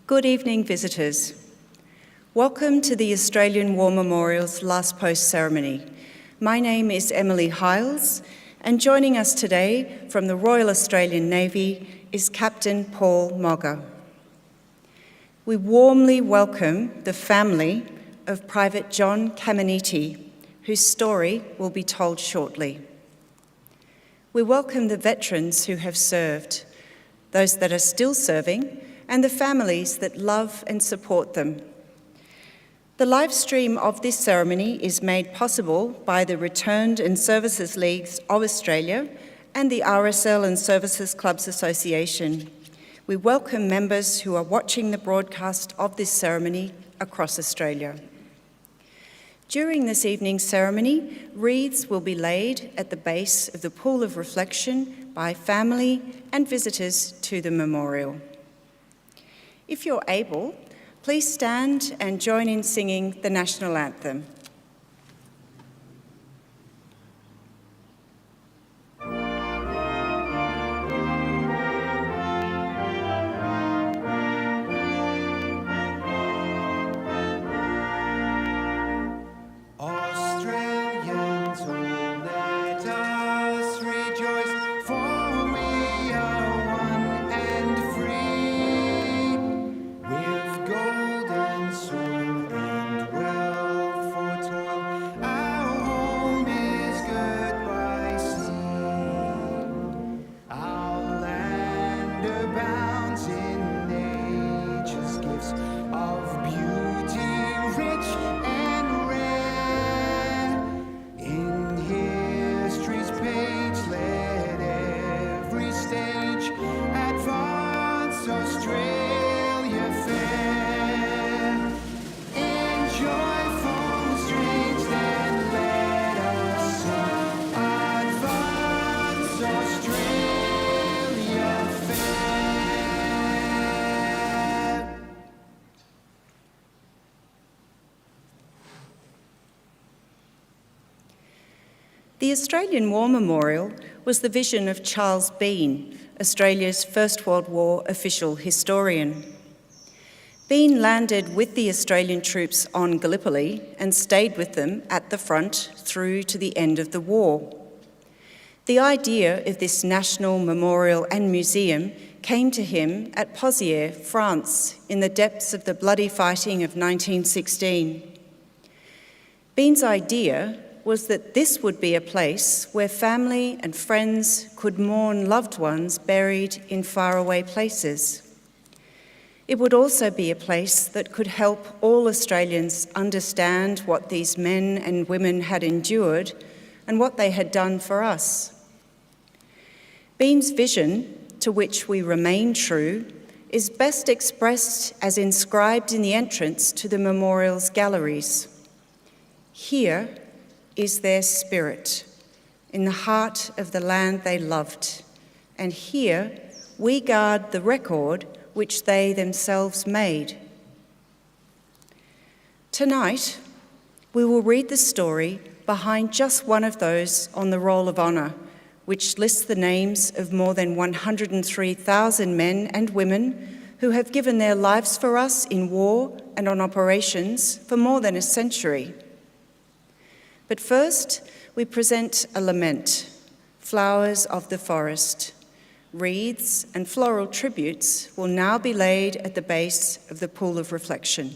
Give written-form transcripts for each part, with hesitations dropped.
Good evening, visitors. Welcome to the Australian War Memorial's Last Post ceremony. My name is Emily Hiles, and joining us today from the Royal Australian Navy is Captain Paul Mogger. We warmly welcome the family of Private John Caminiti, whose story will be told shortly. We welcome the veterans who have served, those that are still serving, and the families that love and support them. The live stream of this ceremony is made possible by the Returned and Services Leagues of Australia and the RSL and Services Clubs Association. We welcome members who are watching the broadcast of this ceremony across Australia. During this evening's ceremony, wreaths will be laid at the base of the Pool of Reflection by family and visitors to the memorial. If you're able, please stand and join in singing the National Anthem. The Australian War Memorial was the vision of Charles Bean, Australia's First World War official historian. Bean landed with the Australian troops on Gallipoli and stayed with them at the front through to the end of the war. The idea of this national memorial and museum came to him at Pozières, France, in the depths of the bloody fighting of 1916. Bean's idea was that this would be a place where family and friends could mourn loved ones buried in faraway places. It would also be a place that could help all Australians understand what these men and women had endured and what they had done for us. Bean's vision, to which we remain true, is best expressed as inscribed in the entrance to the memorial's galleries. Here is their spirit, in the heart of the land they loved, and here we guard the record which they themselves made. Tonight, we will read the story behind just one of those on the Roll of Honour, which lists the names of more than 103,000 men and women who have given their lives for us in war and on operations for more than a century. But first, we present a lament, Flowers of the Forest. Wreaths and floral tributes will now be laid at the base of the Pool of Reflection.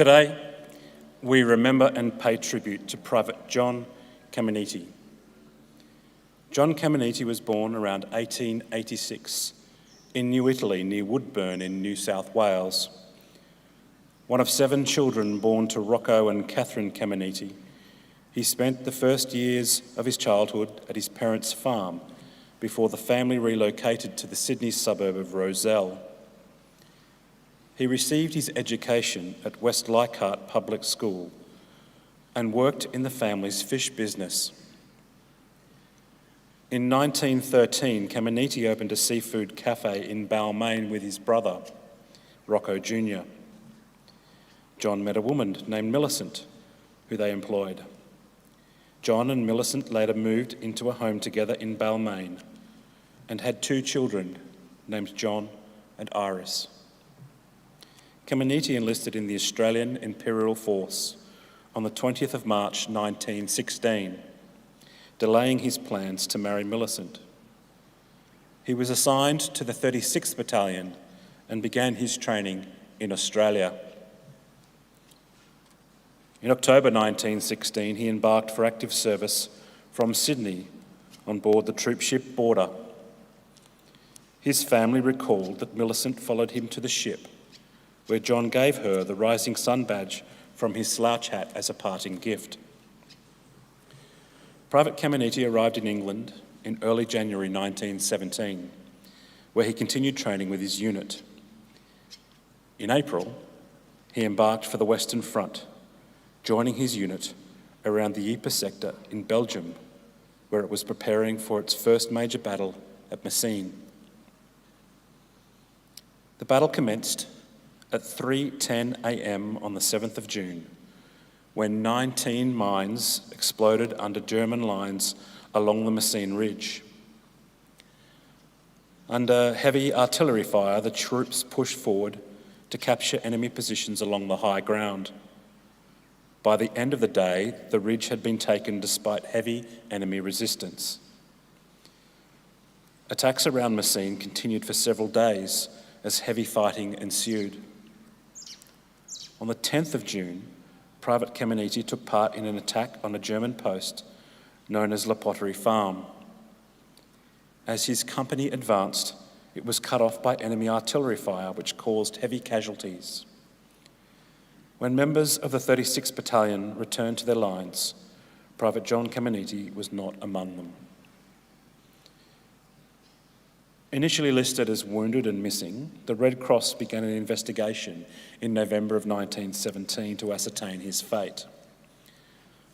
Today, we remember and pay tribute to Private John Caminiti. John Caminiti was born around 1886 in New Italy, near Woodburn in New South Wales. One of 7 children born to Rocco and Catherine Caminiti, he spent the first years of his childhood at his parents' farm before the family relocated to the Sydney suburb of Rozelle. He received his education at West Leichhardt Public School and worked in the family's fish business. In 1913, Caminiti opened a seafood cafe in Balmain with his brother, Rocco Jr. John met a woman named Millicent, who they employed. John and Millicent later moved into a home together in Balmain and had 2 children named John and Iris. Caminiti enlisted in the Australian Imperial Force on the 20th of March 1916, delaying his plans to marry Millicent. He was assigned to the 36th Battalion and began his training in Australia. In October 1916, he embarked for active service from Sydney on board the troop ship Border. His family recalled that Millicent followed him to the ship, where John gave her the Rising Sun badge from his slouch hat as a parting gift. Private Caminiti arrived in England in early January 1917, where he continued training with his unit. In April, he embarked for the Western Front, joining his unit around the Ypres sector in Belgium, where it was preparing for its first major battle at Messines. The battle commenced at 3:10 a.m. on the 7th of June, when 19 mines exploded under German lines along the Messines Ridge. Under heavy artillery fire, the troops pushed forward to capture enemy positions along the high ground. By the end of the day, the ridge had been taken despite heavy enemy resistance. Attacks around Messines continued for several days as heavy fighting ensued. On the 10th of June, Private Caminiti took part in an attack on a German post known as La Poterie Farm. As his company advanced, it was cut off by enemy artillery fire, which caused heavy casualties. When members of the 36th Battalion returned to their lines, Private John Caminiti was not among them. Initially listed as wounded and missing, the Red Cross began an investigation in November of 1917 to ascertain his fate.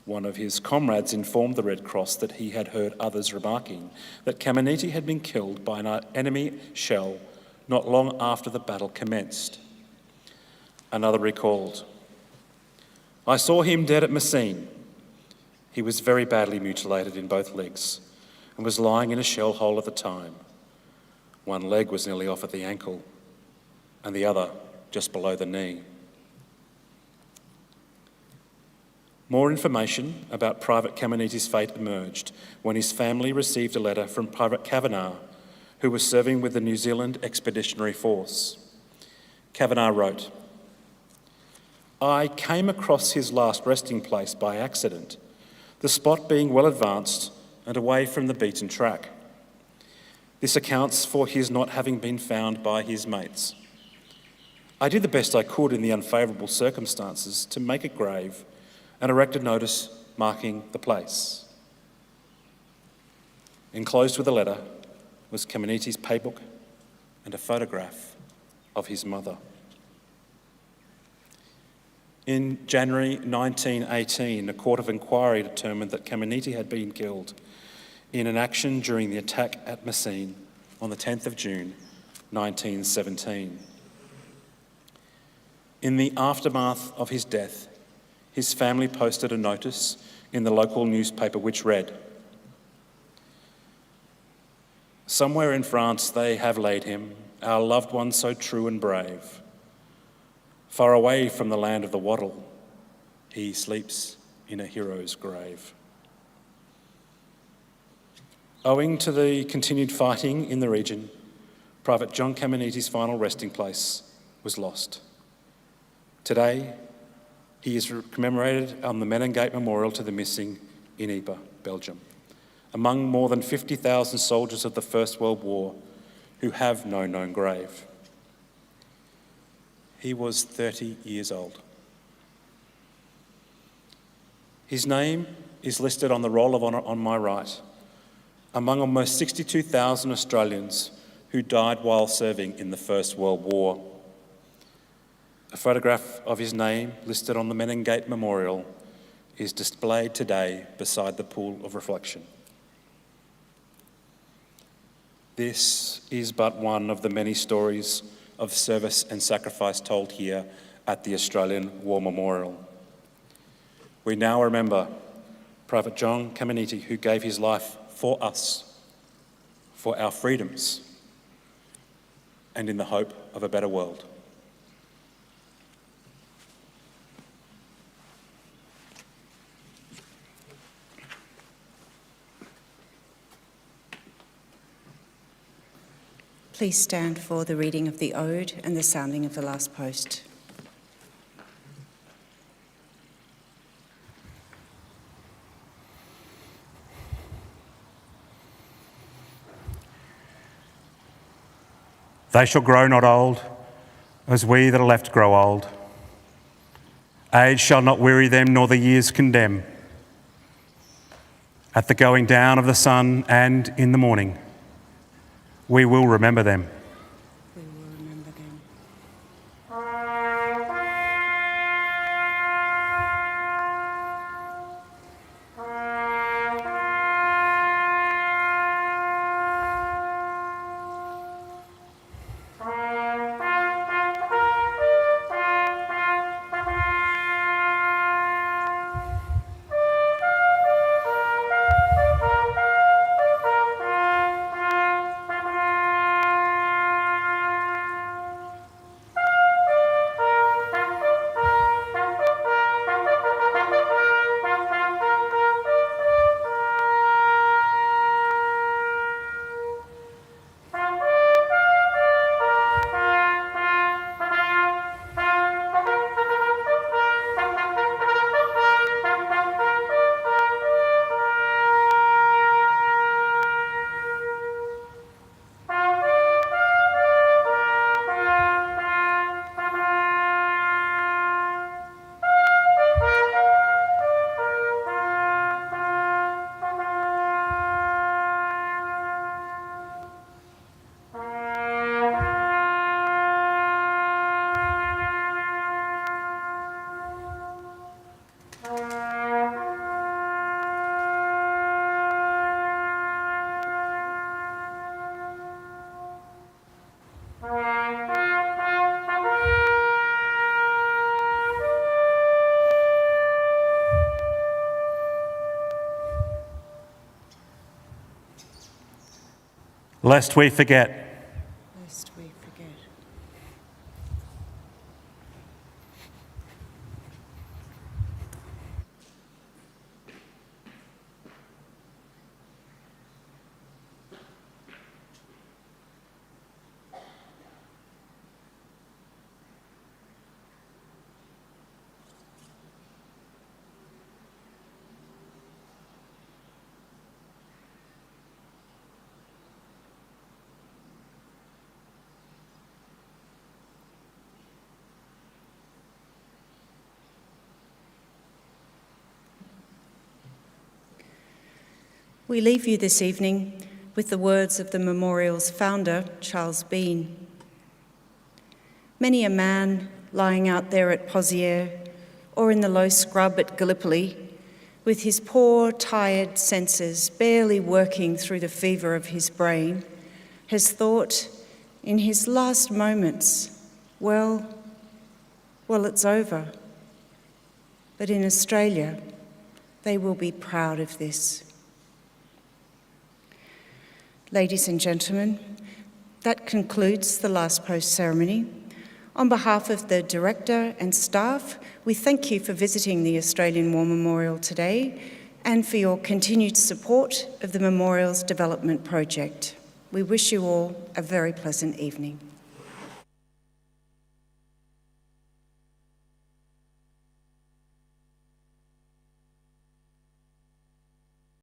One of his comrades informed the Red Cross that he had heard others remarking that Caminiti had been killed by an enemy shell not long after the battle commenced. Another recalled, "I saw him dead at Messines. He was very badly mutilated in both legs and was lying in a shell hole at the time. One leg was nearly off at the ankle and the other just below the knee." More information about Private Caminiti's fate emerged when his family received a letter from Private Kavanagh, who was serving with the New Zealand Expeditionary Force. Kavanagh wrote, "I came across his last resting place by accident, the spot being well advanced and away from the beaten track. This accounts for his not having been found by his mates. I did the best I could in the unfavourable circumstances to make a grave and erect a notice marking the place." Enclosed with a letter was Caminiti's paybook and a photograph of his mother. In January 1918, a court of inquiry determined that Caminiti had been killed in an action during the attack at Messines on the 10th of June 1917. In the aftermath of his death, his family posted a notice in the local newspaper which read, "Somewhere in France they have laid him, our loved one so true and brave. Far away from the land of the wattle, he sleeps in a hero's grave." Owing to the continued fighting in the region, Private John Caminiti's final resting place was lost. Today, He is commemorated on the Meningate Memorial to the Missing in Ypres, Belgium, among more than 50,000 soldiers of the First World War who have no known grave. He was 30 years old. His name is listed on the Roll of Honour on my right, among almost 62,000 Australians who died while serving in the First World War. A photograph of his name listed on the Meningate Memorial is displayed today beside the pool of reflection. This is but one of the many stories of service and sacrifice told here at the Australian War Memorial. We now remember Private John Caminiti, who gave his life for us, for our freedoms, and in the hope of a better world. Please stand for the reading of the Ode and the sounding of the last post. They shall grow not old, as we that are left grow old. Age shall not weary them, nor the years condemn. At the going down of the sun and in the morning, we will remember them. We will remember them. Lest we forget. Lest we forget. We leave you this evening with the words of the memorial's founder, Charles Bean. Many a man lying out there at Pozières or in the low scrub at Gallipoli, with his poor, tired senses barely working through the fever of his brain, has thought in his last moments, well, it's over. But in Australia, they will be proud of this. Ladies and gentlemen, that concludes the last post ceremony. On behalf of the Director and staff, we thank you for visiting the Australian War Memorial today and for your continued support of the Memorial's development project. We wish you all a very pleasant evening.